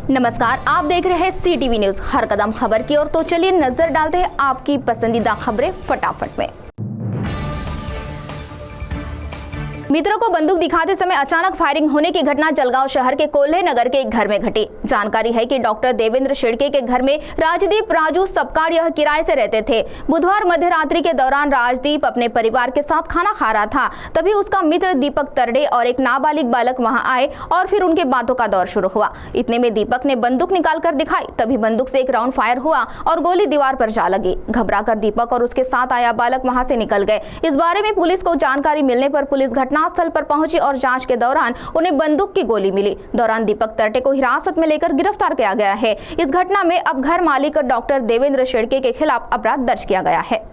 नमस्कार, आप देख रहे हैं CTV न्यूज। हर कदम खबर की ओर, तो चलिए नजर डालते हैं आपकी पसंदीदा खबरें फटाफट में। मित्रों को बंदूक दिखाते समय अचानक फायरिंग होने की घटना जलगांव शहर के कोल्हे नगर के एक घर में घटी। जानकारी है कि डॉक्टर देवेंद्र शेड़के के घर में राजदीप राजू सबकाड़ यह किराए से रहते थे। बुधवार मध्य रात्रि के दौरान राजदीप अपने परिवार के साथ खाना खा रहा था, तभी उसका मित्र दीपक तरडे और एक नाबालिग बालक वहां आए और फिर उनके बातों का दौर शुरू हुआ। इतने में दीपक ने बंदूक निकालकर दिखाई, तभी बंदूक से एक राउंड फायर हुआ और गोली दीवार पर जा लगी। घबराकर दीपक और उसके साथ आया बालक वहां से निकल गए। इस बारे में पुलिस को जानकारी मिलने पर पुलिस घटनास्थल पर पहुंची और जांच के दौरान उन्हें बंदूक की गोली मिली। दौरान दीपक तरटे को हिरासत में लेकर गिरफ्तार किया गया है। इस घटना में अब घर मालिक डॉक्टर देवेंद्र शेड़के के खिलाफ अपराध दर्ज किया गया है।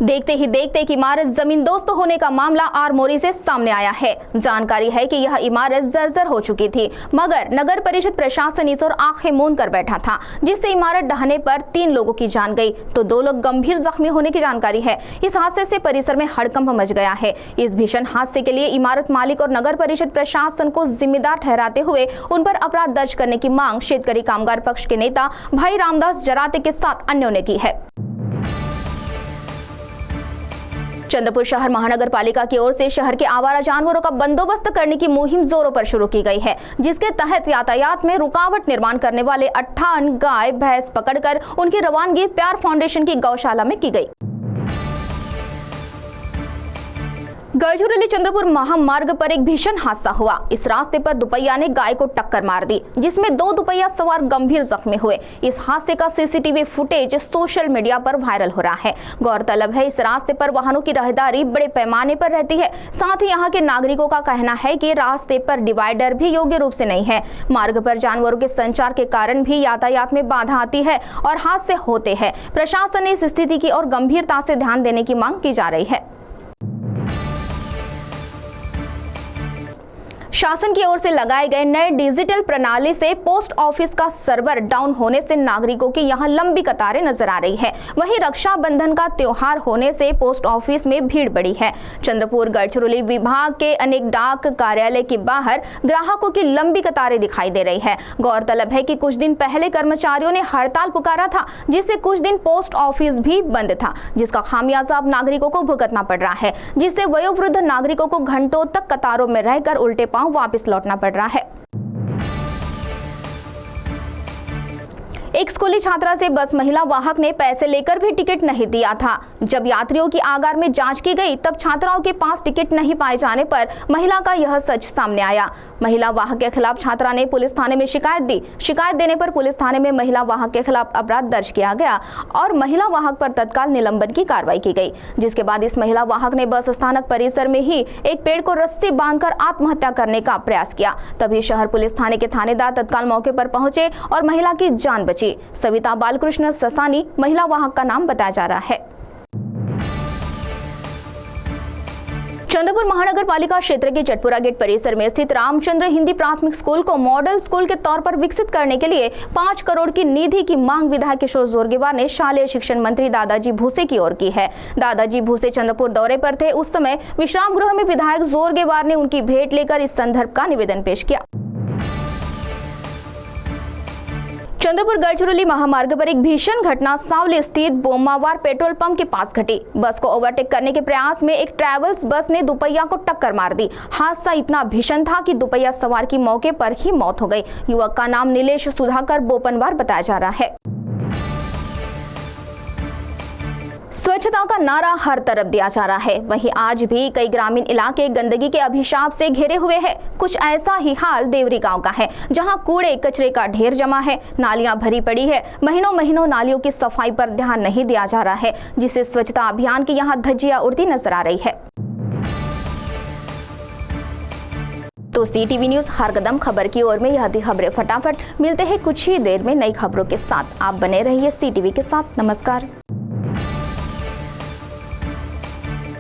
देखते ही देखते एक इमारत जमींदोस्त होने का मामला आरमोरी से सामने आया है। जानकारी है कि यह इमारत जर्जर हो चुकी थी, मगर नगर परिषद प्रशासन इस ओर आंखें मूंद कर बैठा था, जिससे इमारत ढहने पर 3 लोगों की जान गई तो 2 लोग गंभीर जख्मी होने की जानकारी है। इस हादसे से परिसर में हड़कंप मच गया है। इस भीषण हादसे के लिए इमारत मालिक और नगर परिषद प्रशासन को जिम्मेदार ठहराते हुए उन पर अपराध दर्ज करने की मांग शेतकरी कामगार पक्ष के नेता भाई रामदास जराते के साथ अन्यों ने की है। चंद्रपुर शहर महानगर पालिका की ओर से शहर के आवारा जानवरों का बंदोबस्त करने की मुहिम जोरों पर शुरू की गई है, जिसके तहत यातायात में रुकावट निर्माण करने वाले 58 गाय भैंस पकड़कर उनकी रवानगी प्यार फाउंडेशन की गौशाला में की गई। गढ़चिरौली चंद्रपुर महामार्ग पर एक भीषण हादसा हुआ। इस रास्ते पर दुपहिया ने गाय को टक्कर मार दी, जिसमें 2 दुपहिया सवार गंभीर जख्मी हुए। इस हादसे का CCTV फुटेज सोशल मीडिया पर वायरल हो रहा है। गौरतलब है, इस रास्ते पर वाहनों की राहदारी बड़े पैमाने पर रहती है। साथ ही यहाँ के नागरिकों का कहना है कि रास्ते पर डिवाइडर भी योग्य रूप से नहीं है। मार्ग पर जानवरों के संचार के कारण भी यातायात में बाधा आती है और हादसे होते हैं। प्रशासन ने इस स्थिति की ओर गंभीरता से ध्यान देने की मांग की जा रही है। शासन की ओर से लगाए गए नए डिजिटल प्रणाली से पोस्ट ऑफिस का सर्वर डाउन होने से नागरिकों की यहां लंबी कतारें नजर आ रही है। वहीं रक्षाबंधन का त्योहार होने से पोस्ट ऑफिस में भीड़ बढ़ी है। चंद्रपुर गढ़चिरौली विभाग के अनेक डाक कार्यालय के बाहर ग्राहकों की लंबी कतारें दिखाई दे रही है। गौरतलब है कि कुछ दिन पहले कर्मचारियों ने हड़ताल पुकारा था, जिससे कुछ दिन पोस्ट ऑफिस भी बंद था, जिसका खामियाजा अब नागरिकों को भुगतना पड़ रहा है, जिससे वयोवृद्ध नागरिकों को घंटों तक कतारों में रहकर उल्टे पांव वापस लौटना पड़ रहा है। एक स्कूली छात्रा से बस महिला वाहक ने पैसे लेकर भी टिकट नहीं दिया था। जब यात्रियों की आगार में जांच की गई, तब छात्राओं के पास टिकट नहीं पाए जाने पर महिला का यह सच सामने आया। महिला वाहक के खिलाफ छात्रा ने पुलिस थाने में शिकायत दी। शिकायत देने पर पुलिस थाने में महिला वाहक के खिलाफ अपराध दर्ज किया गया और महिला वाहक पर तत्काल निलंबन की कार्रवाई की गई, जिसके बाद इस महिला वाहक ने बस स्थानक परिसर में ही एक पेड़ को रस्सी बांधकर आत्महत्या करने का प्रयास किया। तभी शहर पुलिस थाने के थानेदार तत्काल मौके पर पहुंचे और महिला की जान बची। सविता बालकृष्ण ससानी महिला वाहक का नाम बताया जा रहा है। चंद्रपुर महानगर पालिका क्षेत्र के चटपुरा गेट परिसर में स्थित रामचंद्र हिंदी प्राथमिक स्कूल को मॉडल स्कूल के तौर पर विकसित करने के लिए 5 करोड़ की निधि की मांग विधायक किशोर जोरगेवार ने शालेय शिक्षण मंत्री दादाजी भूसे की ओर की है। दादाजी भूसे चंद्रपुर दौरे पर थे। उस समय विश्राम गृह में विधायक जोरगेवार ने उनकी भेंट लेकर इस संदर्भ का निवेदन पेश किया। चंद्रपुर गढ़चिरौली महामार्ग पर एक भीषण घटना सावली स्थित बोमावार पेट्रोल पंप के पास घटी। बस को ओवरटेक करने के प्रयास में एक ट्रैवल्स बस ने दुपहिया को टक्कर मार दी। हादसा इतना भीषण था कि दुपहिया सवार की मौके पर ही मौत हो गई। युवक का नाम नीलेश सुधाकर बोपनवार बताया जा रहा है। स्वच्छता का नारा हर तरफ दिया जा रहा है, वहीं आज भी कई ग्रामीण इलाके गंदगी के अभिशाप से घिरे हुए हैं। कुछ ऐसा ही हाल देवरी गांव का है, जहां कूड़े कचरे का ढेर जमा है, नालियां भरी पड़ी है। महीनों महीनों नालियों की सफाई पर ध्यान नहीं दिया जा रहा है, जिससे स्वच्छता अभियान की यहां धज्जियां उड़ती नजर आ रही है। तो CTV न्यूज हर कदम खबर की ओर में यह थी खबरें फटाफट। मिलते हैं कुछ ही देर में नई खबरों के साथ। आप बने रहिए CTV के साथ। नमस्कार।